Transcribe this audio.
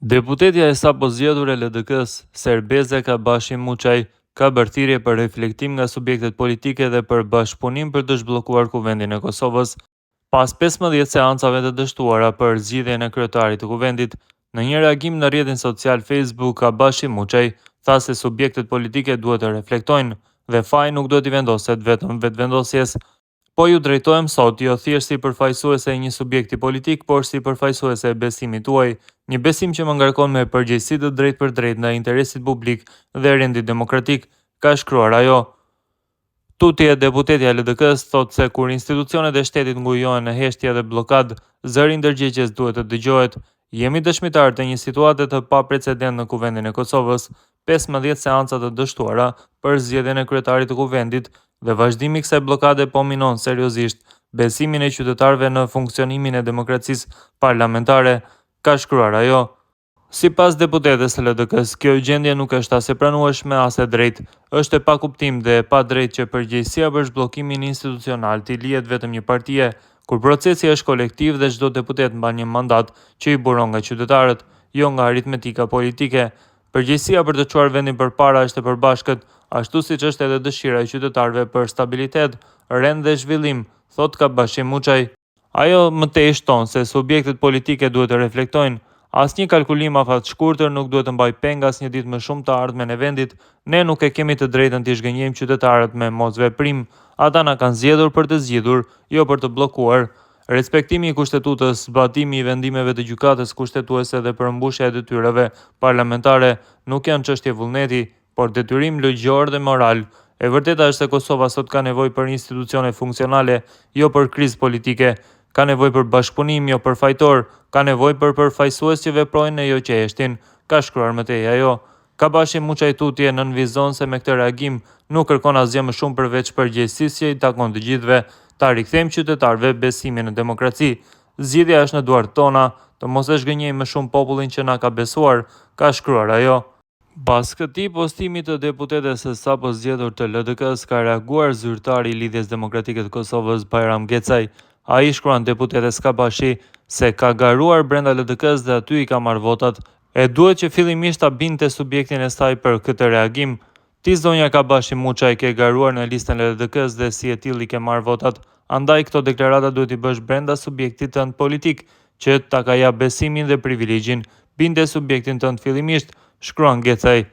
Deputetja e sapo zgjedhur e LDK-s, Serbeze Kabashi Muçaj, ka bërë thirrje për reflektim nga subjektet politike dhe për bashkëpunim për të zhbllokuar kuvendin e Kosovës. Pas 15 seancave të dështuara për zgjidhjen e kryetarit të kuvendit, në një reagim në rrjetin social Facebook, Kabashi Muçaj tha se subjektet politike duhet të reflektojnë dhe faji nuk do t'i vendoset vetëm vetëvendosjes. Po ju drejtohem sot, jo thjesht si përfaqësuese e një subjekti politik, por si përfaqësuese e besimit tuaj, një besim që më ngarkon me përgjegjësi të drejtë për drejtë ndaj interesit publik dhe rendit demokratik, ka shkruar ajo. Tutje, deputetja e LDK-s, thotë se kur institucionet e shtetit ngujohen në heshtje dhe bllokadë, zëri i ndërgjegjës duhet të dëgjohet. Jemi dëshmitar të një situate të paprecedent në kuvendin e Kosovës, 15 seanca të dështuara për zgjedhjen e kryetarit të kuvendit dhe vazhdimi i kësaj bllokade po minon seriozisht besimin e qytetarëve në funksionimin e demokracisë parlamentare, ka shkruar ajo. Sipas deputetes së LDK-s, kjo gjendje nuk është as e pranueshme as e drejtë. Është e pakuptim dhe e padrejtë që përgjegjësia për zhbllokimin institucional t'i lihet vetëm një partie, kur procesi është kolektiv dhe çdo deputet mban një mandat që i buron nga qytetarët, jo nga aritmetika politike. Përgjegjësia për të çuar vendin përpara është e përbashkët, ashtu siç është edhe dëshira e qytetarëve për stabilitet, rend dhe zhvillim, thot Kabashi Muçaj. Ajo më tej shton se subjektet politike duhet të reflektojnë. Asnjë kalkulim afatshkurtër nuk duhet të mbaj peng asnjë ditë më shumë të ardhmen e vendit. Ne nuk e kemi të drejtën t'i zhgënjejmë qytetarët me mosveprim. Ata na kanë zgjedhur për të zgjidhur, jo për të bllokuar. Respektimi i kushtetutës, zbatimi i vendimeve të gjykatës kushtetuese dhe përmbushja e detyrave parlamentare nuk janë çështje vullneti, por detyrim ligjor dhe moral. E vërteta është se Kosova sot ka nevojë për institucione funksionale, jo për krizë politike. Ka nevojë për bashkëpunim, jo për fajtor. Ka nevojë për përfaqësues që veprojnë e jo që heshtin, ka shkruar më tej ajo. Kabashi Muçaj tutje nënvizon se me këtë reagim nuk kërkon asgjë më shumë përveç përgjegjësisë që i takon të gjithëve, ta rikthejmë qytetarëve besimin në demokraci. Zgjidhja është në duart tona, të mos e zhgënjejmë më shumë popullin që na ka besuar, ka shkruar ajo. Pas këtij postimi të deputetes së sapo zgjedhur të LDK-s, ka reaguar zyrtari i Lidhjes Demokratike të Kosovës, Bajram Gecaj. Ai shkruan deputetes Kabashi se ka garuar brenda LDK-s dhe aty i ka marrë votat. E duhet që fillimisht ta binte subjektin e saj për këtë reagim. Ti zonja Kabashi Muçaj ke garuar në listën e LDK-s dhe si e tillë i ke marrë votat. Andaj këto deklarata duhet i bësh brenda subjektit tënd politik, që ta ka jap besimin dhe privilegjin. Binte subjektin tënd fillimisht, shkruan Gecaj.